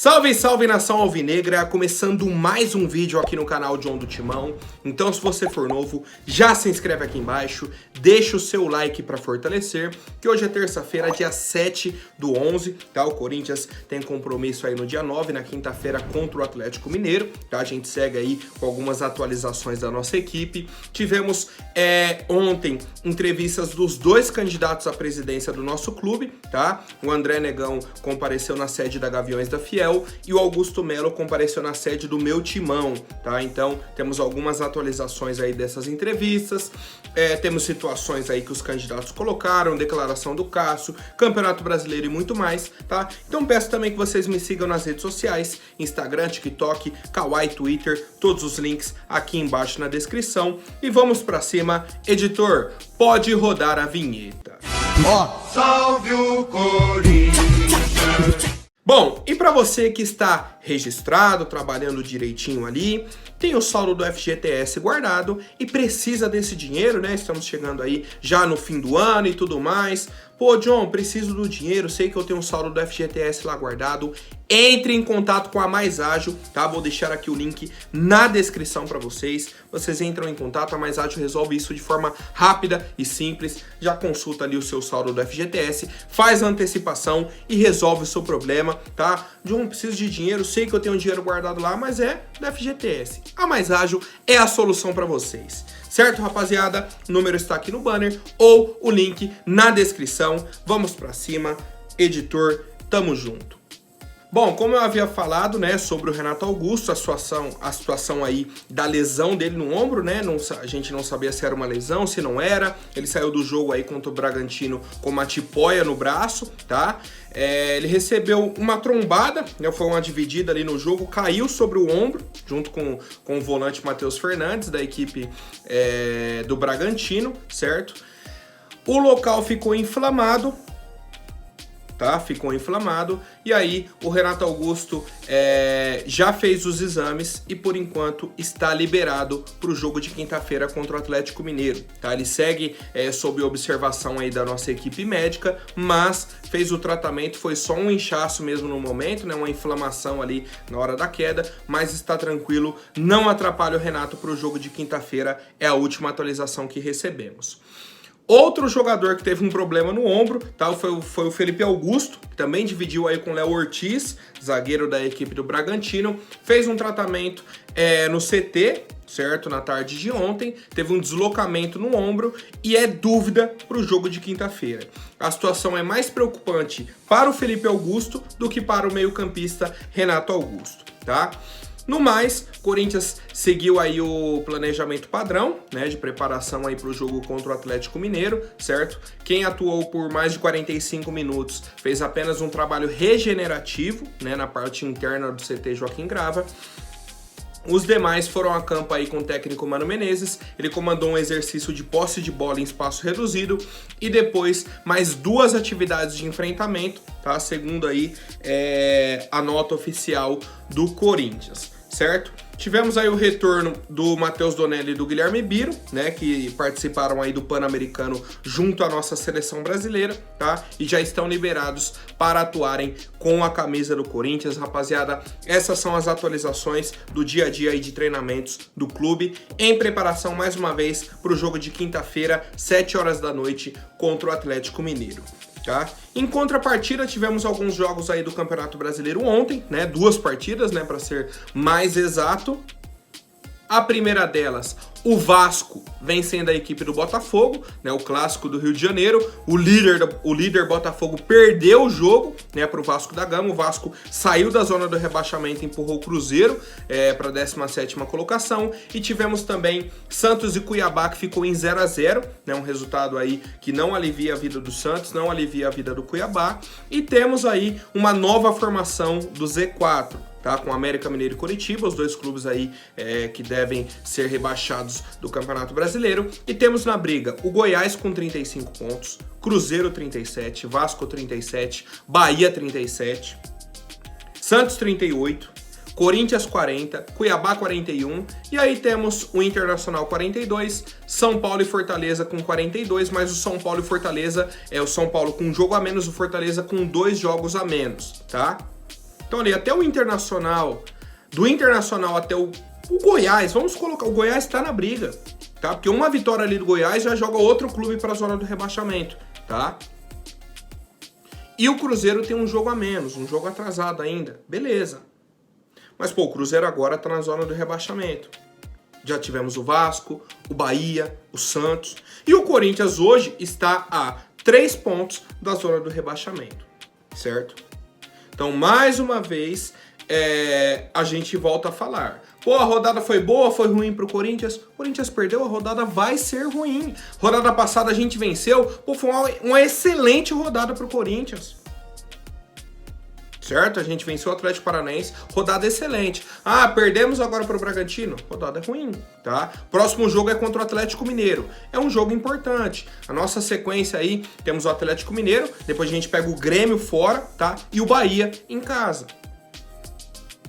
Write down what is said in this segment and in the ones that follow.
Salve, salve nação alvinegra, começando mais um vídeo aqui no canal John do Timão. Então se você for novo, já se inscreve aqui embaixo, deixa o seu like para fortalecer, que hoje é terça-feira, dia 7/11, tá? O Corinthians tem compromisso aí no dia 9, na quinta-feira, contra o Atlético Mineiro, tá? A gente segue aí com algumas atualizações da nossa equipe. Tivemos ontem entrevistas dos dois candidatos à presidência do nosso clube, tá? O André Negão compareceu na sede da Gaviões da Fiel e o Augusto Melo compareceu na sede do meu Timão, tá? Então temos algumas atualizações aí dessas entrevistas, temos situações aí que os candidatos colocaram, declaração do Cássio, Campeonato Brasileiro e muito mais, tá? Então peço também que vocês me sigam nas redes sociais, Instagram, TikTok, Kawaii, Twitter, todos os links aqui embaixo na descrição. E vamos pra cima, editor, pode rodar a vinheta. Salve o Corinthians! Bom, e para você que está registrado, trabalhando direitinho ali, tem o saldo do FGTS guardado e precisa desse dinheiro, né? Estamos chegando aí já no fim do ano e tudo mais. Pô, John, preciso do dinheiro, sei que eu tenho um saldo do FGTS lá guardado. Entre em contato com a Mais Ágil, tá? Vou deixar aqui o link na descrição para vocês. Vocês entram em contato, a Mais Ágil resolve isso de forma rápida e simples. Já consulta ali o seu saldo do FGTS, faz a antecipação e resolve o seu problema, tá? John, preciso de dinheiro, sei que eu tenho dinheiro guardado lá, mas é do FGTS. A Mais Ágil é a solução para vocês. Certo, rapaziada? O número está aqui no banner ou o link na descrição. Vamos pra cima, editor, tamo junto. Bom, como eu havia falado, né, sobre o Renato Augusto, a situação aí da lesão dele no ombro, né, a gente não sabia se era uma lesão, se não era. Ele saiu do jogo aí contra o Bragantino com uma tipóia no braço, tá? Ele recebeu uma trombada, né, foi uma dividida ali no jogo, caiu sobre o ombro, junto com o volante Matheus Fernandes, da equipe do Bragantino, certo? O local ficou inflamado, tá? Ficou inflamado, e aí o Renato Augusto já fez os exames e por enquanto está liberado para o jogo de quinta-feira contra o Atlético Mineiro, tá? Ele segue sob observação aí da nossa equipe médica, mas fez o tratamento, foi só um inchaço mesmo no momento, né? Uma inflamação ali na hora da queda, mas está tranquilo, não atrapalha o Renato para o jogo de quinta-feira, é a última atualização que recebemos. Outro jogador que teve um problema no ombro, tá, foi o Felipe Augusto, que também dividiu aí com o Léo Ortiz, zagueiro da equipe do Bragantino, fez um tratamento no CT, certo, na tarde de ontem, teve um deslocamento no ombro e é dúvida para o jogo de quinta-feira. A situação é mais preocupante para o Felipe Augusto do que para o meio-campista Renato Augusto, tá? No mais, Corinthians seguiu aí o planejamento padrão, né, de preparação aí para o jogo contra o Atlético Mineiro, certo? Quem atuou por mais de 45 minutos fez apenas um trabalho regenerativo, né, na parte interna do CT Joaquim Grava. Os demais foram a campo aí com o técnico Mano Menezes, ele comandou um exercício de posse de bola em espaço reduzido e depois mais duas atividades de enfrentamento, tá? Segundo aí a nota oficial do Corinthians, certo? Tivemos aí o retorno do Matheus Donelli e do Guilherme Biro, né, que participaram aí do Pan-Americano junto à nossa seleção brasileira, tá? E já estão liberados para atuarem com a camisa do Corinthians, rapaziada. Essas são as atualizações do dia a dia aí de treinamentos do clube, em preparação mais uma vez para o jogo de quinta-feira, 7 horas da noite, contra o Atlético Mineiro. Tá? Em contrapartida, tivemos alguns jogos aí do Campeonato Brasileiro ontem, né? 2 partidas, né? Para ser mais exato. A primeira delas, o Vasco vencendo a equipe do Botafogo, né? O clássico do Rio de Janeiro. O líder Botafogo perdeu o jogo, né? Para o Vasco da Gama. O Vasco saiu da zona do rebaixamento e empurrou o Cruzeiro para a 17ª colocação. E tivemos também Santos e Cuiabá, que ficou em 0-0, né? Um resultado aí que não alivia a vida do Santos, não alivia a vida do Cuiabá. E temos aí uma nova formação do Z4. Tá, com América Mineiro e Coritiba, os dois clubes aí que devem ser rebaixados do Campeonato Brasileiro. E temos na briga o Goiás com 35 pontos, Cruzeiro 37, Vasco 37, Bahia 37, Santos 38, Corinthians 40, Cuiabá 41, e aí temos o Internacional 42, São Paulo e Fortaleza com 42, mas o São Paulo e Fortaleza o São Paulo com um jogo a menos, o Fortaleza com 2 jogos a menos, tá? Então ali, até o Internacional, do Internacional até o Goiás, vamos colocar, o Goiás tá na briga, tá? Porque uma vitória ali do Goiás já joga outro clube para a zona do rebaixamento, tá? E o Cruzeiro tem um jogo a menos, um jogo atrasado ainda, beleza. Mas, pô, o Cruzeiro agora tá na zona do rebaixamento. Já tivemos o Vasco, o Bahia, o Santos. E o Corinthians hoje está a 3 pontos da zona do rebaixamento, certo? Então, mais uma vez, a gente volta a falar. Pô, a rodada foi boa, foi ruim pro Corinthians? O Corinthians perdeu, a rodada vai ser ruim. Rodada passada a gente venceu, pô, foi uma excelente rodada pro Corinthians. Certo? A gente venceu o Atlético Paranaense, rodada excelente. Ah, perdemos agora pro Bragantino? Rodada ruim, tá? Próximo jogo é contra o Atlético Mineiro. É um jogo importante. A nossa sequência aí, temos o Atlético Mineiro, depois a gente pega o Grêmio fora, tá? E o Bahia em casa.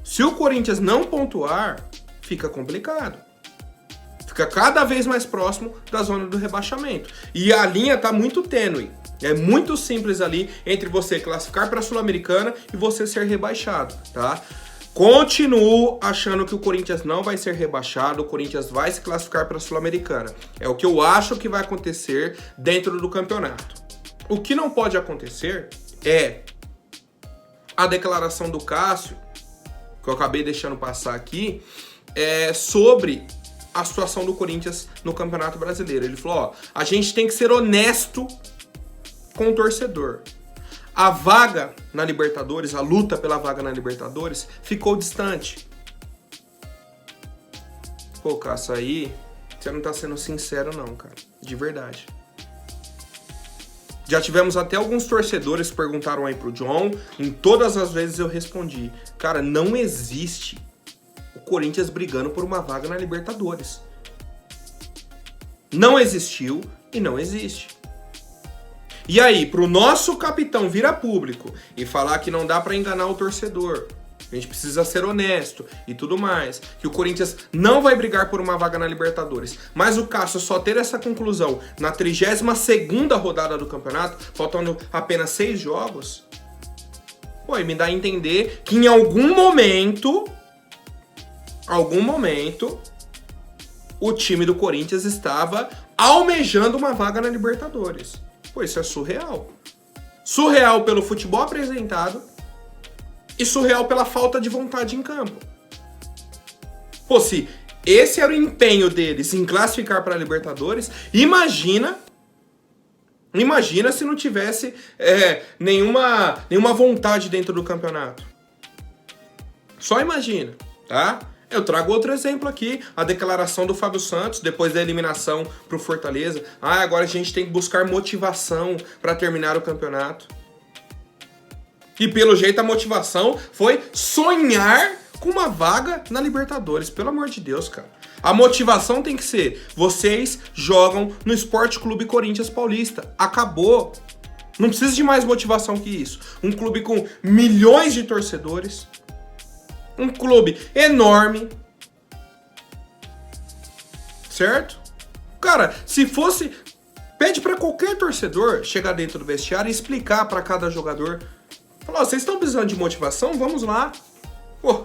Se o Corinthians não pontuar, fica complicado. Fica cada vez mais próximo da zona do rebaixamento. E a linha tá muito tênue. É muito simples ali entre você classificar para a Sul-Americana e você ser rebaixado, tá? Continuo achando que o Corinthians não vai ser rebaixado, o Corinthians vai se classificar para a Sul-Americana. É o que eu acho que vai acontecer dentro do campeonato. O que não pode acontecer é a declaração do Cássio, que eu acabei deixando passar aqui, sobre a situação do Corinthians no Campeonato Brasileiro. Ele falou, ó, a gente tem que ser honesto com o torcedor. A vaga na Libertadores, a luta pela vaga na Libertadores, ficou distante. Pô, Cássio, aí você não tá sendo sincero não, cara. De verdade. Já tivemos até alguns torcedores que perguntaram aí pro John, em todas as vezes eu respondi, cara, não existe o Corinthians brigando por uma vaga na Libertadores. Não existiu e não existe. E aí, pro nosso capitão vir a público e falar que não dá pra enganar o torcedor, a gente precisa ser honesto e tudo mais, que o Corinthians não vai brigar por uma vaga na Libertadores, mas o Cássio só ter essa conclusão na 32ª rodada do campeonato, faltando apenas 6 jogos, pô, me dá a entender que em algum momento, o time do Corinthians estava almejando uma vaga na Libertadores. Pô, isso é surreal. Surreal pelo futebol apresentado e surreal pela falta de vontade em campo. Pô, se esse era o empenho deles em classificar para a Libertadores, imagina se não tivesse nenhuma vontade dentro do campeonato. Só imagina, tá? Eu trago outro exemplo aqui, a declaração do Fábio Santos, depois da eliminação pro Fortaleza. Ah, agora a gente tem que buscar motivação para terminar o campeonato. E pelo jeito a motivação foi sonhar com uma vaga na Libertadores. Pelo amor de Deus, cara. A motivação tem que ser, vocês jogam no Sport Clube Corinthians Paulista. Acabou. Não precisa de mais motivação que isso. Um clube com milhões de torcedores. Um clube enorme, certo? Cara, se fosse... Pede pra qualquer torcedor chegar dentro do vestiário e explicar pra cada jogador. Falar, vocês estão precisando de motivação? Vamos lá. Pô,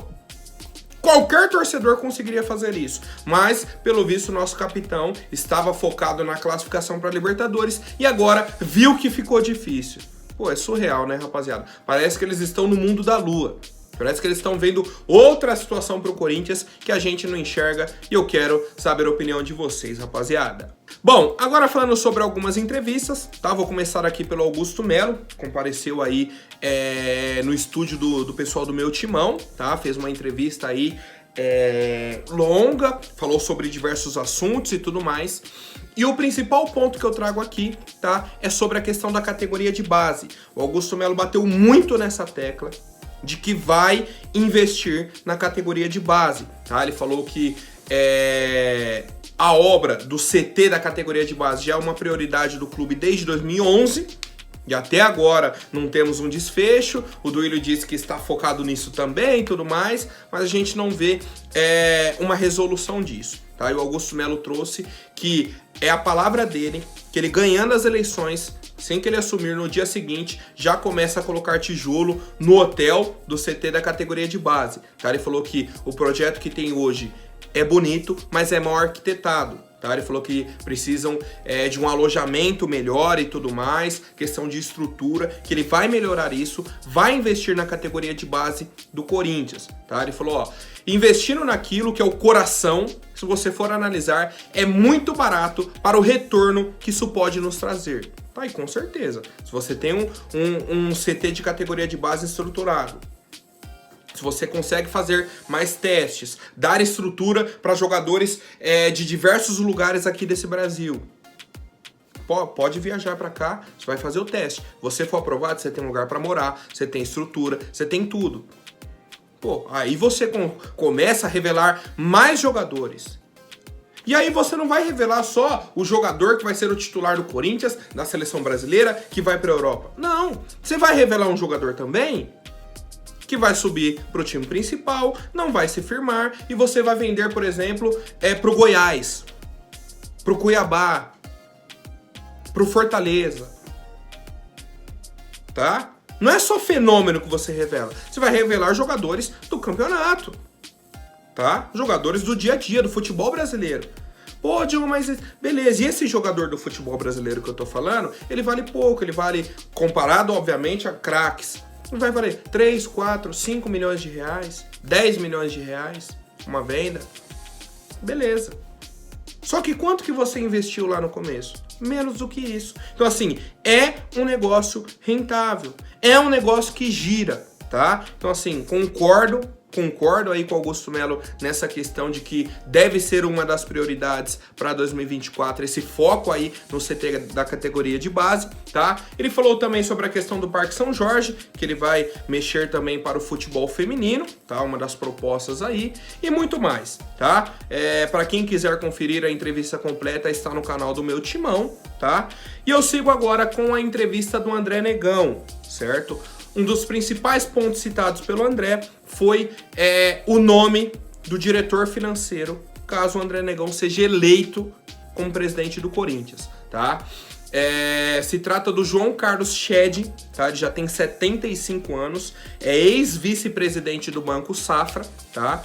qualquer torcedor conseguiria fazer isso. Mas, pelo visto, o nosso capitão estava focado na classificação pra Libertadores e agora viu que ficou difícil. Pô, é surreal, né, rapaziada? Parece que eles estão no mundo da lua. Parece que eles estão vendo outra situação pro Corinthians que a gente não enxerga e eu quero saber a opinião de vocês, rapaziada. Bom, agora falando sobre algumas entrevistas, tá? Vou começar aqui pelo Augusto Melo, compareceu aí no estúdio do pessoal do Meu Timão, tá? Fez uma entrevista aí longa, falou sobre diversos assuntos e tudo mais. E o principal ponto que eu trago aqui, tá? É sobre a questão da categoria de base. O Augusto Melo bateu muito nessa tecla de que vai investir na categoria de base, tá? Ele falou que a obra do CT da categoria de base já é uma prioridade do clube desde 2011 e até agora não temos um desfecho. O Duílio disse que está focado nisso também e tudo mais, mas a gente não vê uma resolução disso, tá? E o Augusto Melo trouxe que é a palavra dele, que ele ganhando as eleições Assim que ele assumir no dia seguinte, já começa a colocar tijolo no hotel do CT da categoria de base. Tá? Ele falou que o projeto que tem hoje é bonito, mas é mal arquitetado. Tá? Ele falou que precisam de um alojamento melhor e tudo mais, questão de estrutura, que ele vai melhorar isso, vai investir na categoria de base do Corinthians. Tá? Ele falou, ó, investindo naquilo que é o coração, se você for analisar, é muito barato para o retorno que isso pode nos trazer. Tá? E com certeza, se você tem um CT de categoria de base estruturado, se você consegue fazer mais testes, dar estrutura para jogadores de diversos lugares aqui desse Brasil, pode viajar para cá, você vai fazer o teste. Você for aprovado, você tem um lugar para morar, você tem estrutura, você tem tudo. Pô, aí você começa a revelar mais jogadores. E aí você não vai revelar só o jogador que vai ser o titular do Corinthians, da seleção brasileira, que vai para a Europa. Não, você vai revelar um jogador também que vai subir para o time principal, não vai se firmar, e você vai vender, por exemplo, para o Goiás, para o Cuiabá, para o Fortaleza. Tá? Não é só fenômeno que você revela, você vai revelar jogadores do campeonato. Tá? Jogadores do dia a dia, do futebol brasileiro. Pô, Diogo, mas beleza, e esse jogador do futebol brasileiro que eu tô falando, ele vale pouco, ele vale, comparado, obviamente, a craques, ele vai valer 3, 4, 5 milhões de reais, 10 milhões de reais, uma venda. Beleza. Só que quanto que você investiu lá no começo? Menos do que isso. Então, assim, é um negócio rentável, é um negócio que gira, tá? Então, assim, concordo aí com o Augusto Melo nessa questão de que deve ser uma das prioridades para 2024, esse foco aí no CT da categoria de base, tá? Ele falou também sobre a questão do Parque São Jorge, que ele vai mexer também para o futebol feminino, tá? Uma das propostas aí, e muito mais, tá? Para quem quiser conferir a entrevista completa, está no canal do meu Timão, tá? E eu sigo agora com a entrevista do André Negão, certo? Um dos principais pontos citados pelo André foi o nome do diretor financeiro, caso o André Negão seja eleito como presidente do Corinthians, tá? Se trata do João Carlos Chedi, tá? Ele já tem 75 anos, é ex-vice-presidente do Banco Safra, tá?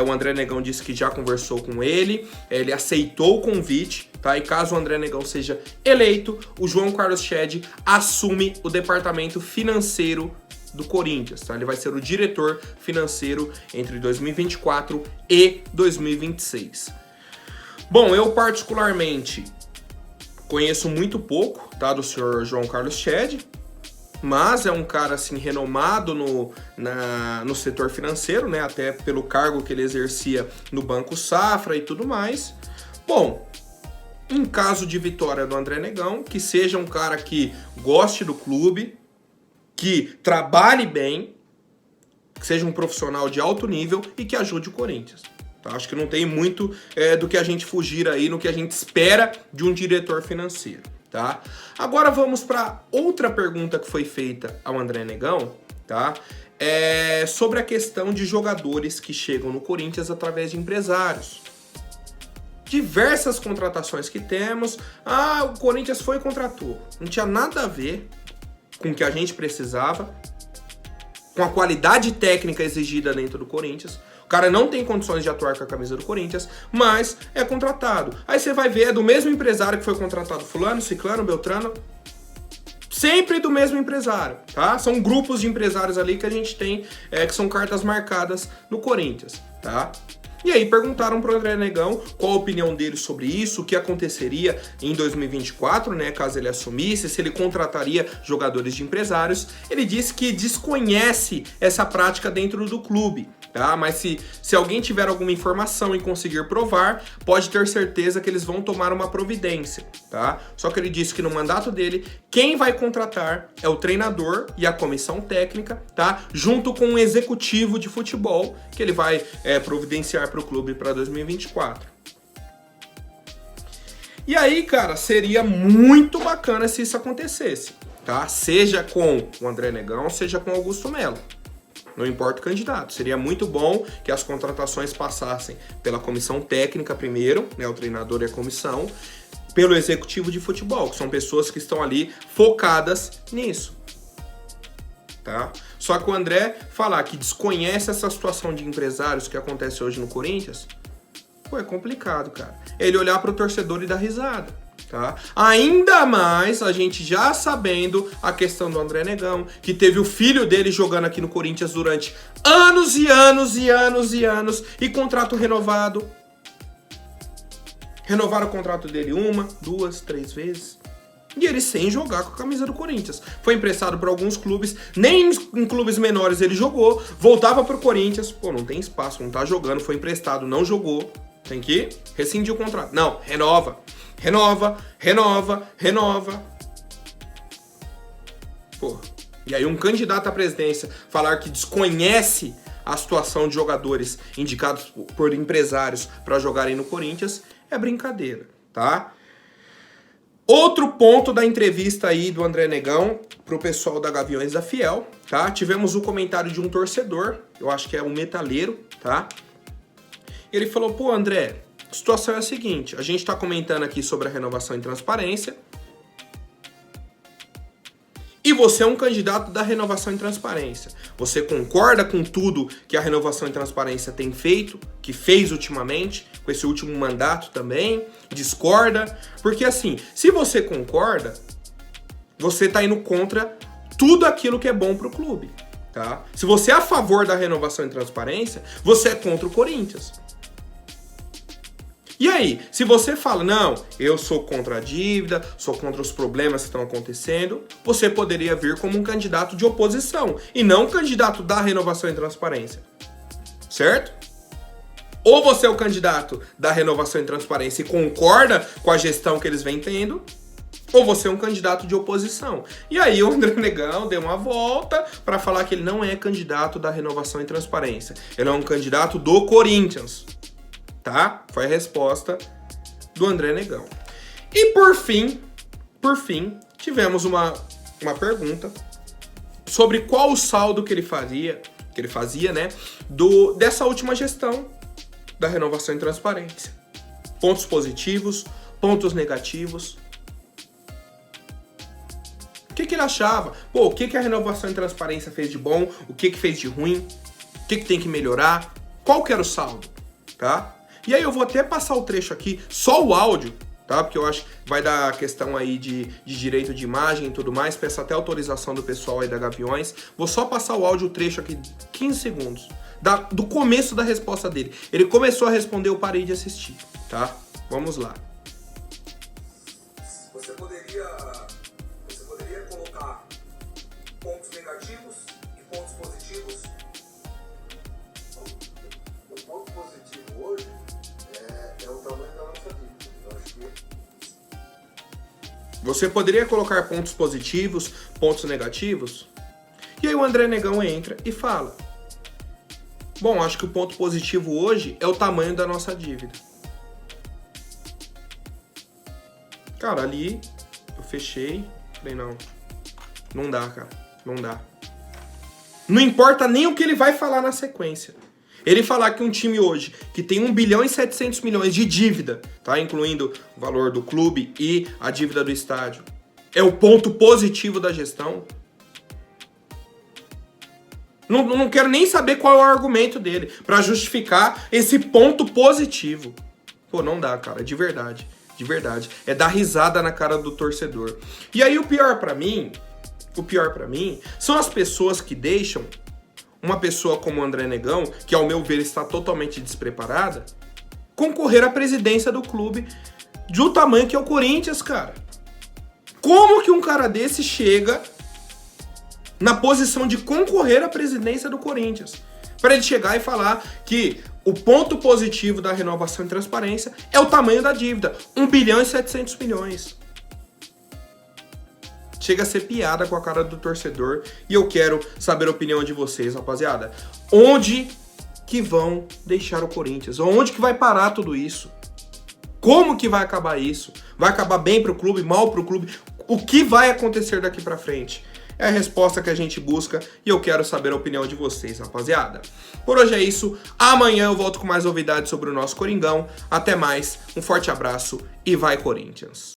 O André Negão disse que já conversou com ele, ele aceitou o convite, tá? E caso o André Negão seja eleito, o João Carlos Chedi assume o departamento financeiro do Corinthians, tá? Ele vai ser o diretor financeiro entre 2024 e 2026. Bom, eu particularmente conheço muito pouco, tá, do senhor João Carlos Chedi, mas é um cara, assim, renomado no setor financeiro, né, até pelo cargo que ele exercia no Banco Safra e tudo mais. Bom, em caso de vitória do André Negão, que seja um cara que goste do clube, que trabalhe bem, que seja um profissional de alto nível e que ajude o Corinthians. Tá? Acho que não tem muito do que a gente fugir aí, no que a gente espera de um diretor financeiro. Tá? Agora vamos para outra pergunta que foi feita ao André Negão, tá? Sobre a questão de jogadores que chegam no Corinthians através de empresários. Diversas contratações que temos, o Corinthians foi e contratou. Não tinha nada a ver com o que a gente precisava, com a qualidade técnica exigida dentro do Corinthians. O cara não tem condições de atuar com a camisa do Corinthians, mas é contratado. Aí você vai ver, é do mesmo empresário que foi contratado fulano, ciclano, beltrano. Sempre do mesmo empresário, tá? São grupos de empresários ali que a gente tem, que são cartas marcadas no Corinthians, tá? E aí perguntaram pro André Negão qual a opinião dele sobre isso, o que aconteceria em 2024, né, caso ele assumisse, se ele contrataria jogadores de empresários. Ele disse que desconhece essa prática dentro do clube, tá? Mas se alguém tiver alguma informação e conseguir provar, pode ter certeza que eles vão tomar uma providência, tá? Só que ele disse que no mandato dele, quem vai contratar é o treinador e a comissão técnica, tá? Junto com o executivo de futebol, que ele vai providenciar para o clube para 2024. E aí, cara, seria muito bacana se isso acontecesse, tá? Seja com o André Negão, seja com o Augusto Melo. Não importa o candidato. Seria muito bom que as contratações passassem pela comissão técnica primeiro, né, o treinador e a comissão, pelo executivo de futebol, que são pessoas que estão ali focadas nisso. Tá? Só que o André falar que desconhece essa situação de empresários que acontece hoje no Corinthians, pô, é complicado, cara. Ele olhar pro torcedor e dar risada, tá? Ainda mais a gente já sabendo a questão do André Negão, que teve o filho dele jogando aqui no Corinthians durante anos e anos e anos e anos, e contrato renovado. Renovaram o contrato dele 1, 2, 3 vezes. E ele sem jogar com a camisa do Corinthians. Foi emprestado para alguns clubes, nem em clubes menores ele jogou, voltava pro Corinthians, pô, não tem espaço, não tá jogando, foi emprestado, não jogou, tem que rescindir o contrato. Não, renova. Pô, e aí um candidato à presidência falar que desconhece a situação de jogadores indicados por empresários para jogarem no Corinthians é brincadeira, tá? Outro ponto da entrevista aí do André Negão pro pessoal da Gaviões da Fiel, tá? Tivemos o comentário de um torcedor, eu acho que é um metaleiro, tá? Ele falou, pô, André, a situação é a seguinte, a gente tá comentando aqui sobre a renovação e transparência, e você é um candidato da renovação e transparência. Você concorda com tudo que a renovação e transparência tem feito, que fez ultimamente, com esse último mandato também? Discorda? Porque assim, se você concorda, você tá indo contra tudo aquilo que é bom pro clube, tá? Se você é a favor da renovação e transparência, você é contra o Corinthians. E aí, se você fala, não, eu sou contra a dívida, sou contra os problemas que estão acontecendo, você poderia vir como um candidato de oposição e não um candidato da renovação e transparência. Certo? Ou você é o candidato da renovação e transparência e concorda com a gestão que eles vêm tendo, ou você é um candidato de oposição. E aí o André Negão deu uma volta para falar que ele não é candidato da renovação e transparência. Ele é um candidato do Corinthians. Tá? Foi a resposta do André Negão. E por fim, tivemos uma pergunta sobre qual o saldo que ele fazia, né, dessa última gestão da renovação e transparência. Pontos positivos, pontos negativos. O que ele achava? Pô, o que a renovação e transparência fez de bom? O que fez de ruim? O que tem que melhorar? Qual que era o saldo? Tá? E aí eu vou até passar o trecho aqui, só o áudio, tá? Porque eu acho que vai dar a questão aí de direito de imagem e tudo mais, peço até autorização do pessoal aí da Gaviões. Vou só passar o áudio, o trecho aqui, 15 segundos, do começo da resposta dele. Ele começou a responder, eu parei de assistir, tá? Vamos lá. Você poderia colocar pontos negativos e pontos positivos? O ponto positivo hoje é o tamanho da nossa dívida. Eu acho que... Você poderia colocar pontos positivos, pontos negativos? E aí o André Negão entra e fala, bom, acho que o ponto positivo hoje é o tamanho da nossa dívida. Cara, ali eu fechei, falei, não dá, cara, não dá. Não importa nem o que ele vai falar na sequência. Ele falar que um time hoje, que tem 1 bilhão e 700 milhões de dívida, tá? Incluindo o valor do clube e a dívida do estádio, é o ponto positivo da gestão. Não quero nem saber qual é o argumento dele para justificar esse ponto positivo. Pô, não dá, cara, de verdade. De verdade. É dar risada na cara do torcedor. E aí o pior pra mim, são as pessoas que deixam uma pessoa como o André Negão, que ao meu ver está totalmente despreparada, concorrer à presidência do clube do tamanho que é o Corinthians, cara. Como que um cara desse chega na posição de concorrer à presidência do Corinthians? Para ele chegar e falar que o ponto positivo da renovação e transparência é o tamanho da dívida, 1 bilhão e 700 milhões. Chega a ser piada com a cara do torcedor e eu quero saber a opinião de vocês, rapaziada. Onde que vão deixar o Corinthians? Onde que vai parar tudo isso? Como que vai acabar isso? Vai acabar bem pro clube, mal pro clube? O que vai acontecer daqui pra frente? É a resposta que a gente busca e eu quero saber a opinião de vocês, rapaziada. Por hoje é isso. Amanhã eu volto com mais novidades sobre o nosso Coringão. Até mais, um forte abraço e vai Corinthians!